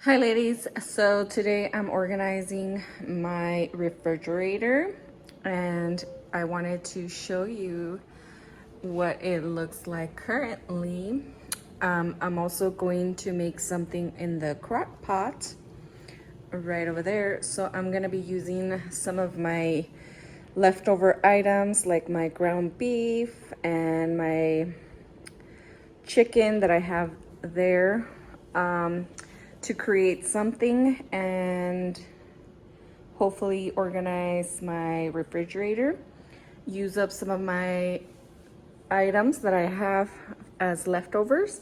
Hi ladies, so today I'm organizing my refrigerator and I wanted to show you what it looks like currently. I'm also going to make something in the crock pot right over there. So I'm gonna be using some of my leftover items like my ground beef and my chicken that I have there. To create something and hopefully organize my refrigerator, use up some of my items that I have as leftovers,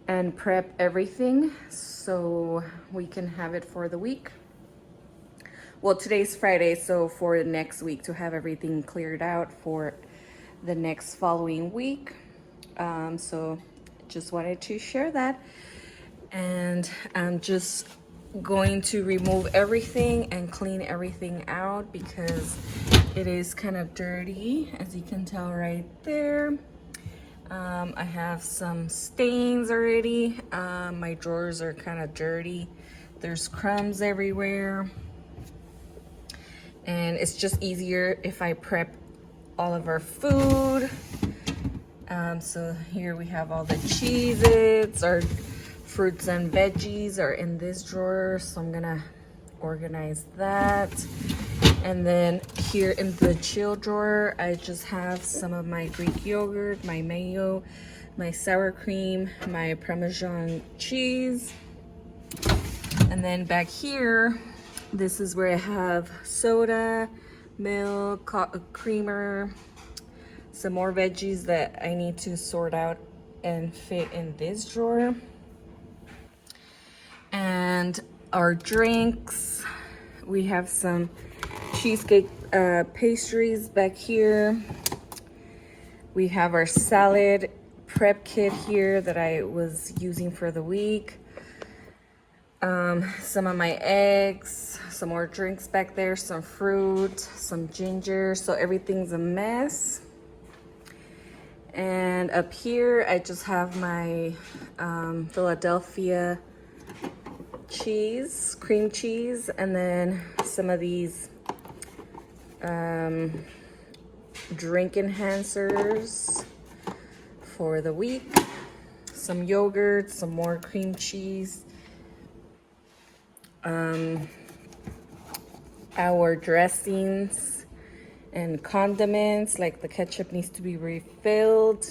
and prep everything so we can have it for the week. Well, today's Friday, so for next week to have everything cleared out for the next following week. So just wanted to share that. And I'm just going to remove everything and clean everything out because it is kind of dirty, as you can tell right there. I have some stains already. My drawers are kind of dirty. There's crumbs everywhere. And it's just easier if I prep all of our food. So here we have all the Cheez-Its, our fruits and veggies are in this drawer, so I'm gonna organize that. And then here in the chill drawer, I just have some of my Greek yogurt, my mayo, my sour cream, my Parmesan cheese. And then back here, this is where I have soda, milk, creamer, some more veggies that I need to sort out and fit in this drawer. And our drinks, we have some cheesecake pastries back here. We have our salad prep kit here that I was using for the week. Some of my eggs, some more drinks back there, some fruit, some ginger, so everything's a mess. And up here, I just have my Philadelphia cheese, cream cheese, and then some of these drink enhancers for the week. Some yogurt, some more cream cheese. Our dressings and condiments, like the ketchup needs to be refilled.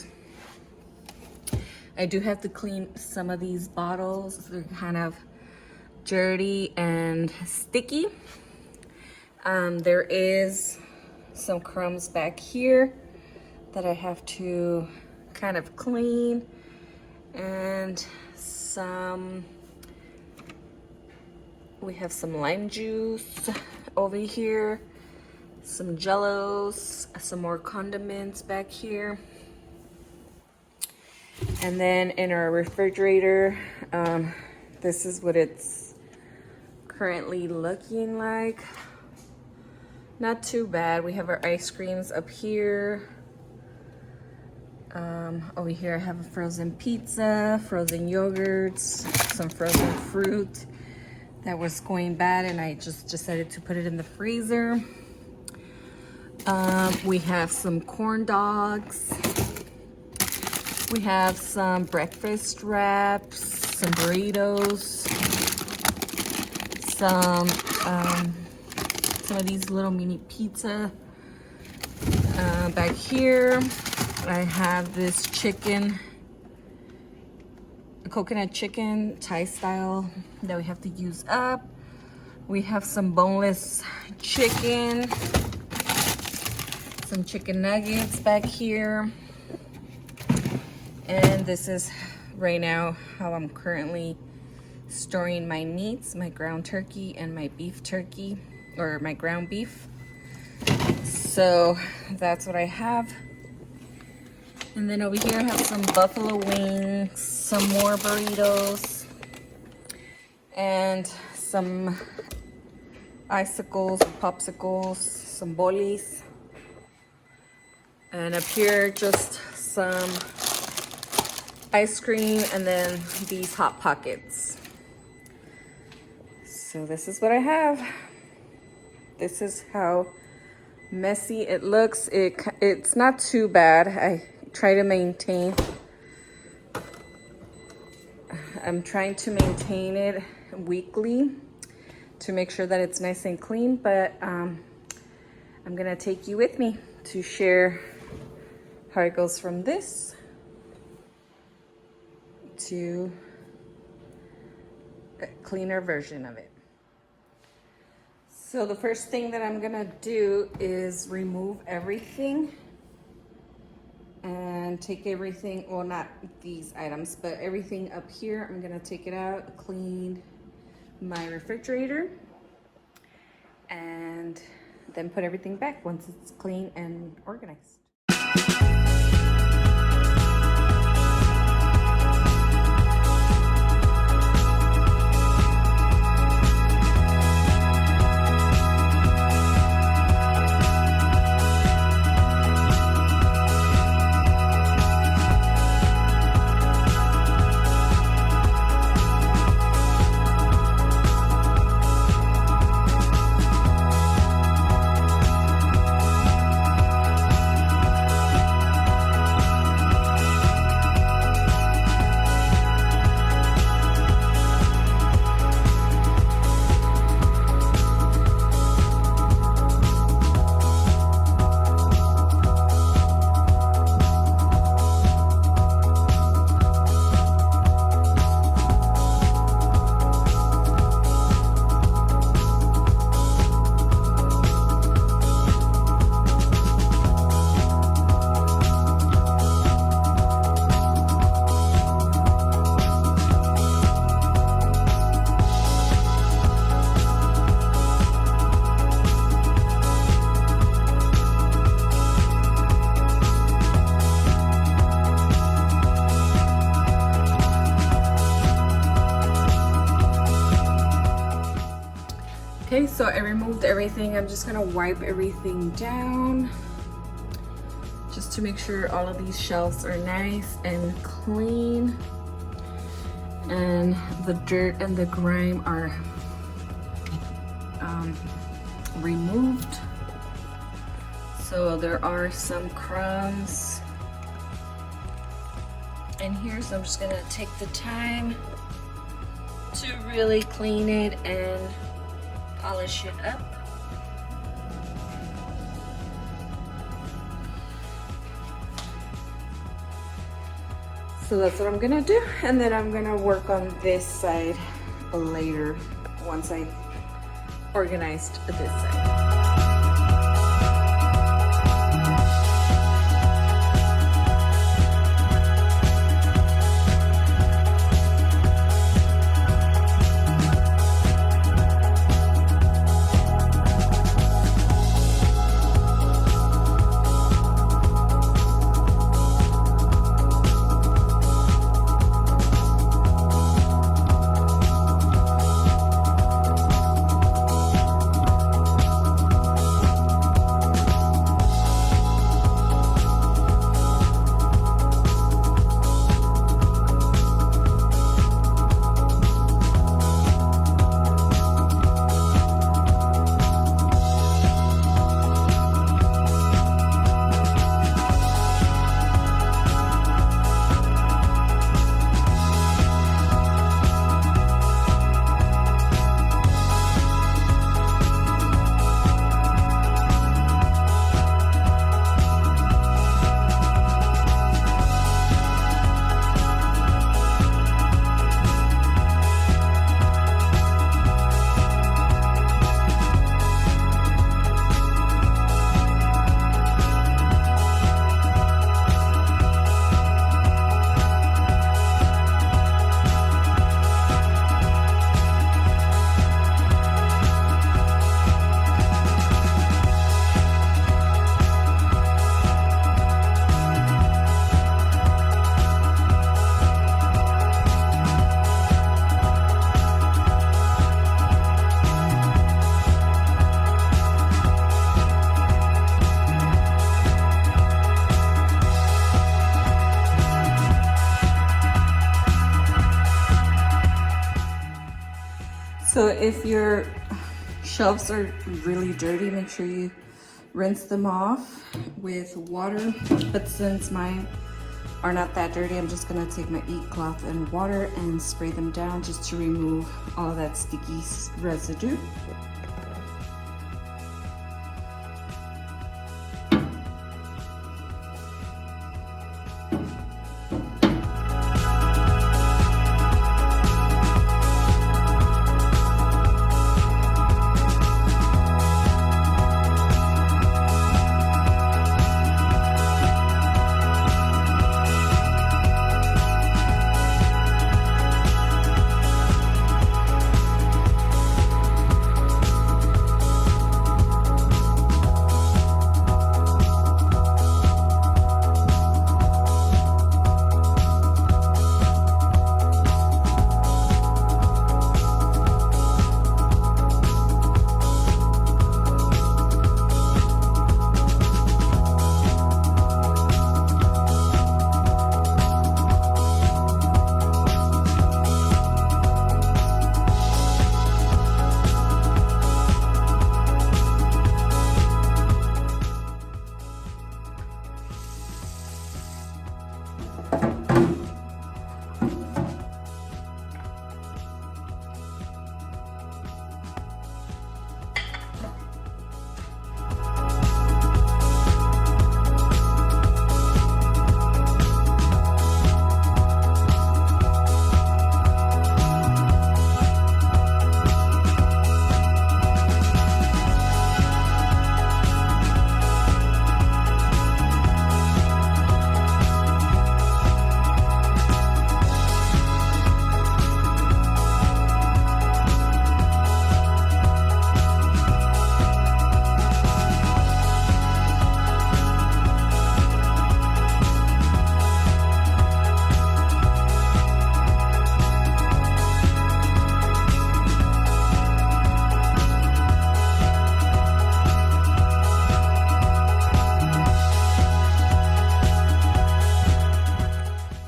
I do have to clean some of these bottles. They're kind of dirty and sticky. There is some crumbs back here that I have to kind of clean, and we have some lime juice over here, some jellos, some more condiments back here. And then in our refrigerator, this is what it's currently looking like. Not too bad. We have our ice creams up here. Over here I have a frozen pizza, frozen yogurts, some frozen fruit that was going bad, and I just decided to put it in the freezer. We have some corn dogs. We have some breakfast wraps, some burritos, some of these little mini pizza. Back here, I have this chicken, coconut chicken, Thai style, that we have to use up. We have some boneless chicken, some chicken nuggets back here. And this is right now how I'm currently storing my meats, my ground turkey and my beef turkey, or my ground beef. So that's what I have. And then over here I have some buffalo wings, some more burritos, and some icicles, popsicles, some bolis. And up here, just some ice cream, and then these Hot Pockets. So this is what I have. This is how messy it looks. It's not too bad. I try to maintain. I'm trying to maintain it weekly to make sure that it's nice and clean, but I'm gonna take you with me to share how it goes from this to a cleaner version of it. So the first thing that I'm gonna do is remove everything and take everything, well, not these items, but everything up here. I'm gonna take it out, clean my refrigerator, and then put everything back once it's clean and organized. Okay, so I removed everything. I'm just gonna wipe everything down just to make sure all of these shelves are nice and clean and the dirt and the grime are removed. So there are some crumbs in here, so I'm just gonna take the time to really clean it and polish it up. So that's what I'm gonna do, and then I'm gonna work on this side later once I organized this side. So if your shelves are really dirty, make sure you rinse them off with water. But since mine are not that dirty, I'm just gonna take my eat cloth and water and spray them down just to remove all that sticky residue.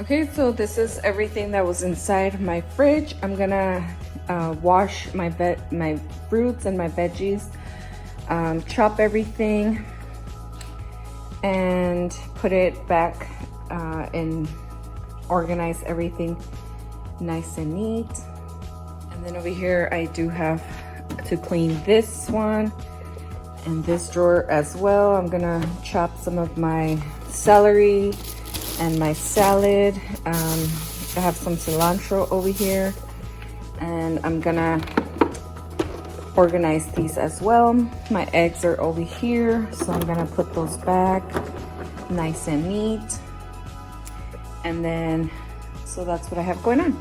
Okay, so this is everything that was inside my fridge. I'm gonna wash my fruits and my veggies, chop everything, and put it back and organize everything nice and neat. And then over here, I do have to clean this one and this drawer as well. I'm gonna chop some of my celery and my salad. I have some cilantro over here, and I'm gonna organize these as well. My eggs are over here, so I'm gonna put those back nice and neat. And then, so that's what I have going on.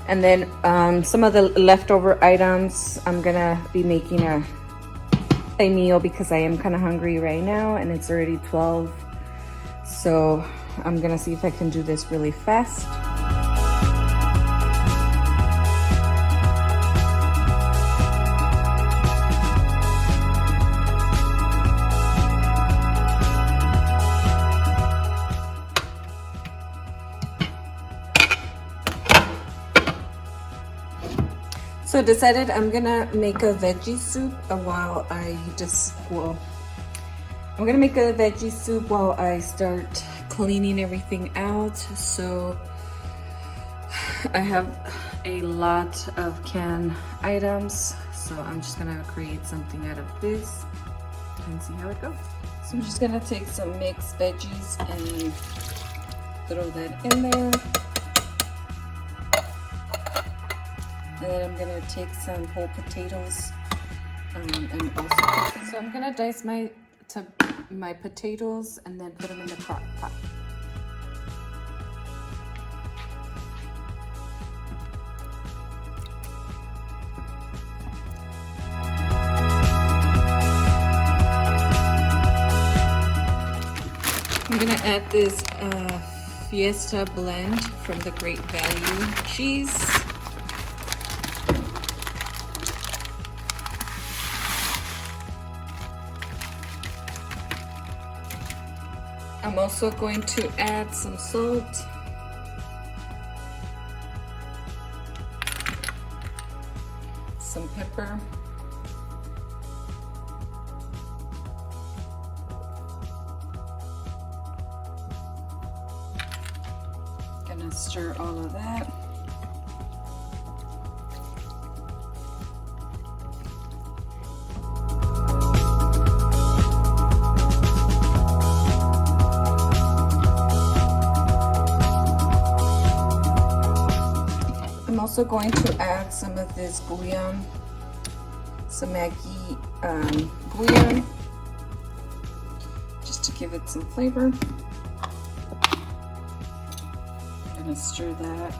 And then some of the leftover items, I'm gonna be making a meal because I am kind of hungry right now, and it's already 12. So I'm gonna see if I can do this really fast. So I decided I'm gonna make a veggie soup while I I'm gonna make a veggie soup while I start cleaning everything out. So I have a lot of canned items, so I'm just gonna create something out of this and see how it goes. So I'm just gonna take some mixed veggies and throw that in there. And then I'm gonna take some whole potatoes and also, so I'm gonna dice my potatoes and then put them in the crock pot. I'm gonna add this Fiesta blend from the Great Value cheese. I'm also going to add some salt. some pepper. Gonna stir all of that. I'm also going to add some of this bouillon, some Maggi bouillon, just to give it some flavor. I'm gonna stir that.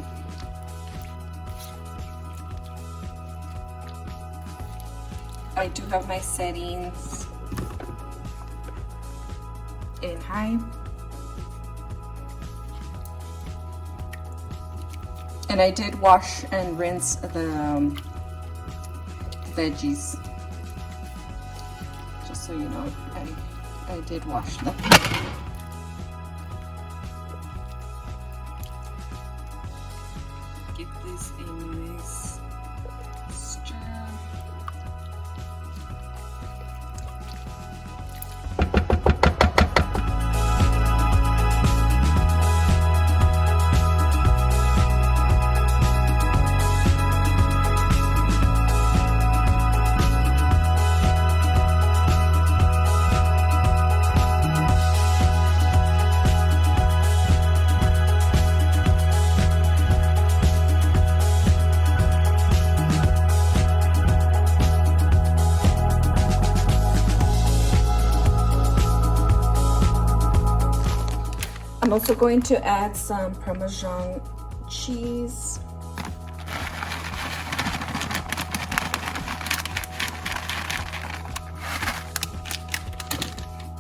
I do have my settings in high. And I did wash and rinse the veggies. Just so you know, I did wash them. Give this a nice stir. I'm also going to add some Parmesan cheese.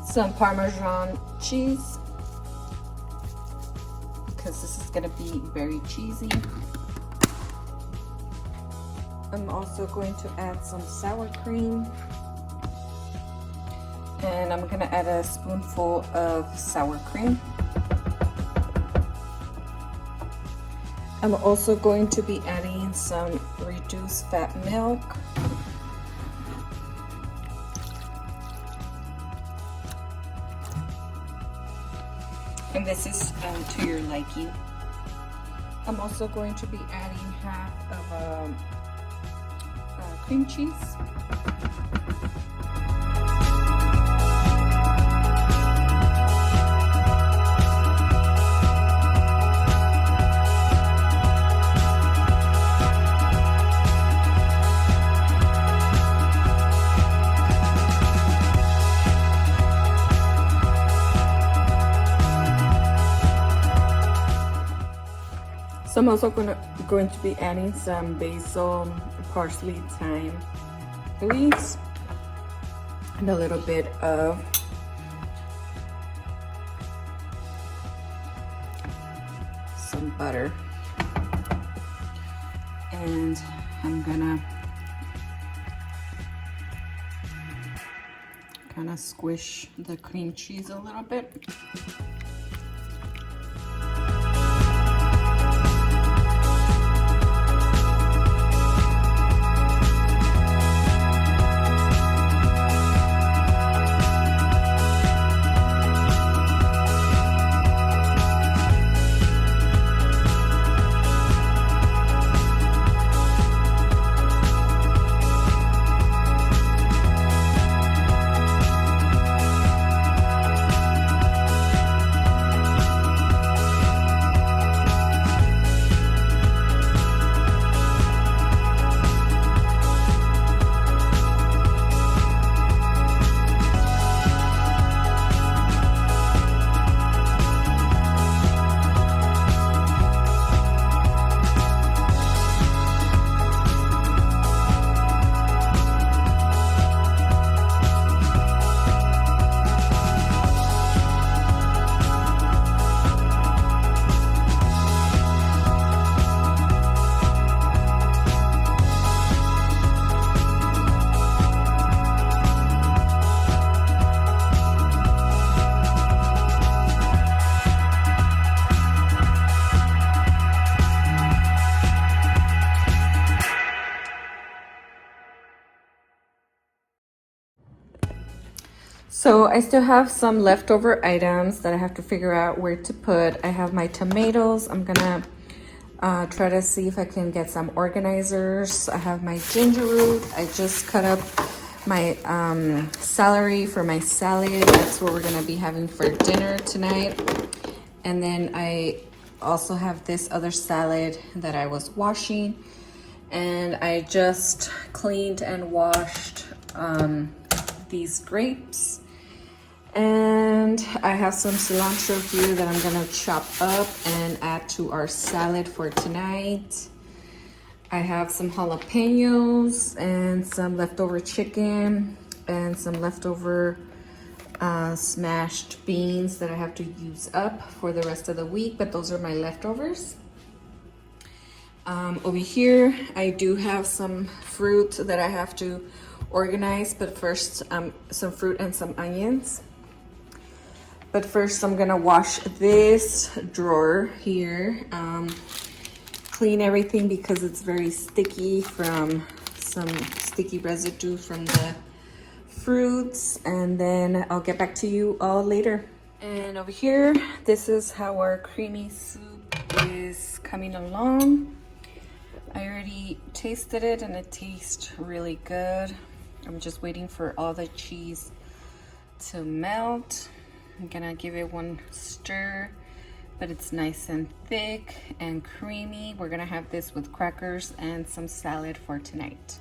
Some Parmesan cheese, because this is going to be very cheesy. I'm also going to add some sour cream. And I'm going to add a spoonful of sour cream. I'm also going to be adding some reduced fat milk. And this is to your liking. I'm also going to be adding half of cream cheese. So I'm also going to be adding some basil, parsley, thyme leaves, and a little bit of some butter. And I'm gonna kind of squish the cream cheese a little bit. So I still have some leftover items that I have to figure out where to put. I have my tomatoes. I'm gonna try to see if I can get some organizers. I have my ginger root. I just cut up my celery for my salad. That's what we're gonna be having for dinner tonight. And then I also have this other salad that I was washing. And I just cleaned and washed these grapes. And I have some cilantro here that I'm gonna chop up and add to our salad for tonight. I have some jalapenos and some leftover chicken and some leftover smashed beans that I have to use up for the rest of the week, but those are my leftovers. Over here, I do have some fruit that I have to organize, but first, some fruit and some onions. But first I'm gonna wash this drawer here, clean everything because it's very sticky from some sticky residue from the fruits, and then I'll get back to you all later. And over here, this is how our creamy soup is coming along. I already tasted it and it tastes really good. I'm just waiting for all the cheese to melt. I'm gonna give it one stir, but it's nice and thick and creamy. We're gonna have this with crackers and some salad for tonight.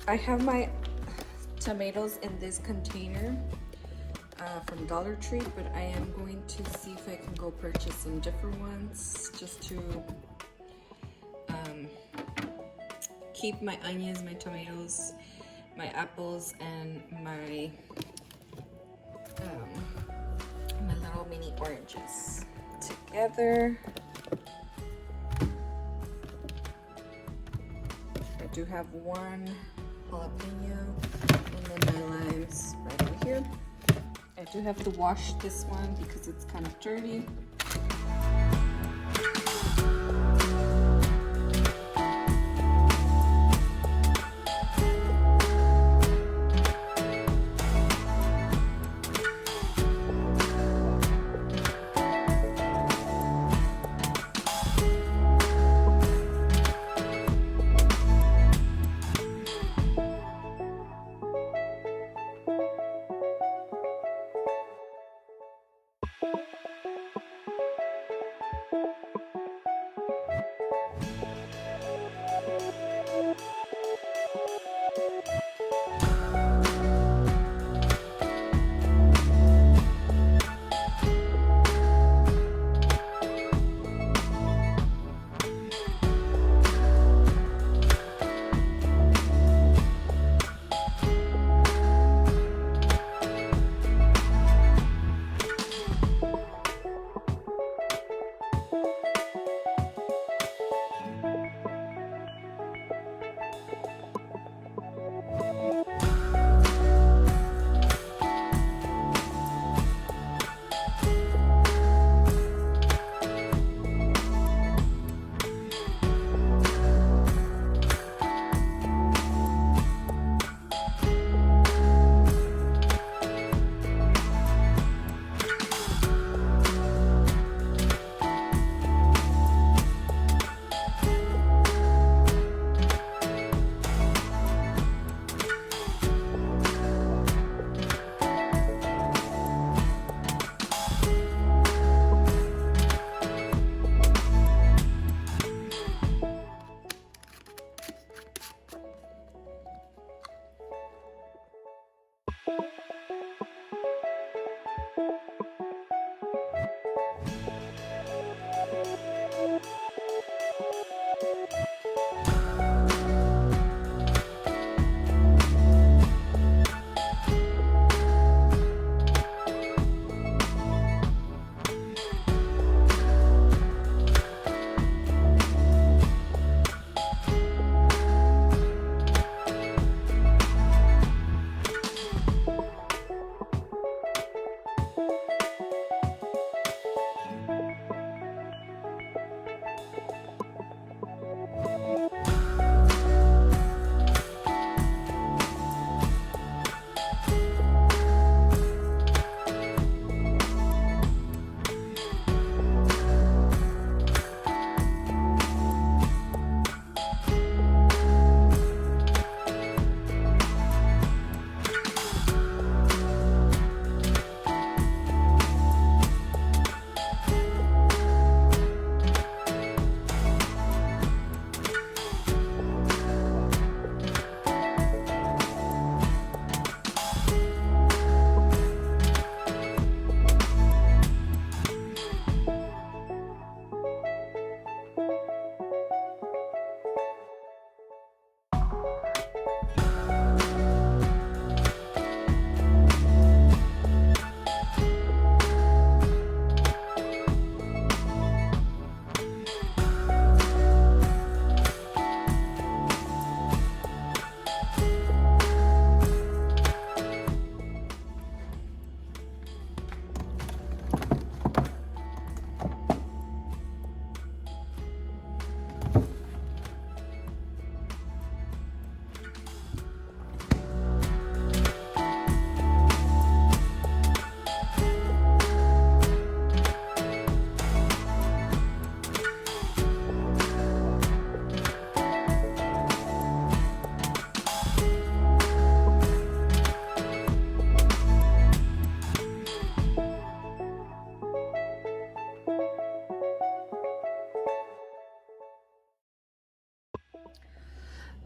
I have my tomatoes in this container from Dollar Tree, but I am going to see if I can go purchase some different ones just to keep my onions, my tomatoes, my apples, and my little mini oranges together. do have one jalapeno, and then my limes right over here. I do have to wash this one because it's kind of dirty.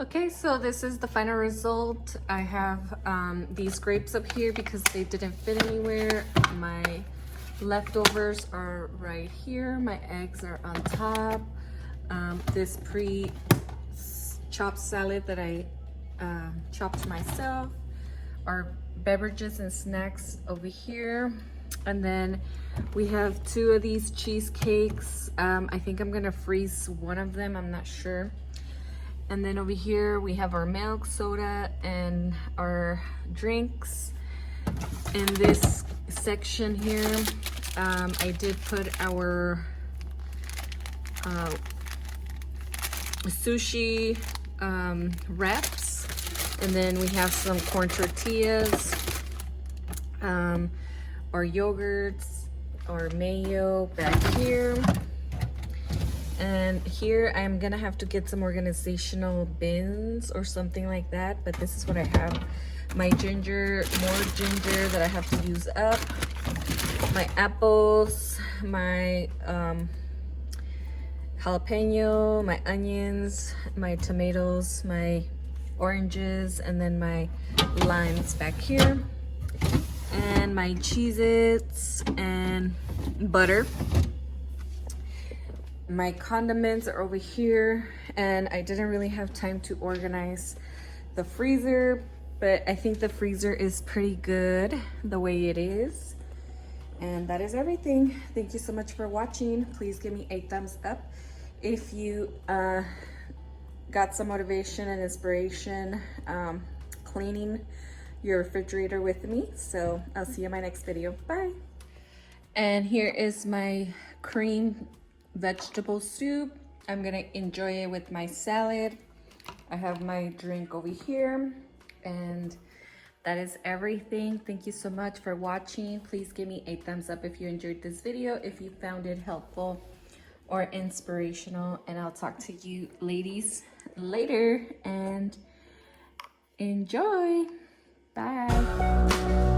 Okay, so this is the final result. I have these grapes up here because they didn't fit anywhere. My leftovers are right here. My eggs are on top. This pre-chopped salad that I chopped myself. Our beverages and snacks over here. And then we have 2 of these cheesecakes. I think I'm gonna freeze one of them, I'm not sure. And then over here we have our milk, soda, and our drinks. In this section here, I did put our sushi wraps, and then we have some corn tortillas, our yogurts, our mayo back here. And here I'm gonna have to get some organizational bins or something like that, but this is what I have. My ginger, more ginger that I have to use up, my apples, my jalapeno, my onions, my tomatoes, my oranges, and then my limes back here, and my Cheez-Its and butter. My condiments are over here, and I didn't really have time to organize the freezer, but I think the freezer is pretty good the way it is. And that is everything. Thank you so much for watching. Please give me a thumbs up if you got some motivation and inspiration cleaning your refrigerator with me. So I'll see you in my next video. Bye. And here is my cream vegetable soup. I'm gonna enjoy it with my salad. I have my drink over here, and that is everything. Thank you so much for watching. Please give me a thumbs up if you enjoyed this video, if you found it helpful or inspirational, and I'll talk to you ladies later, and enjoy. Bye.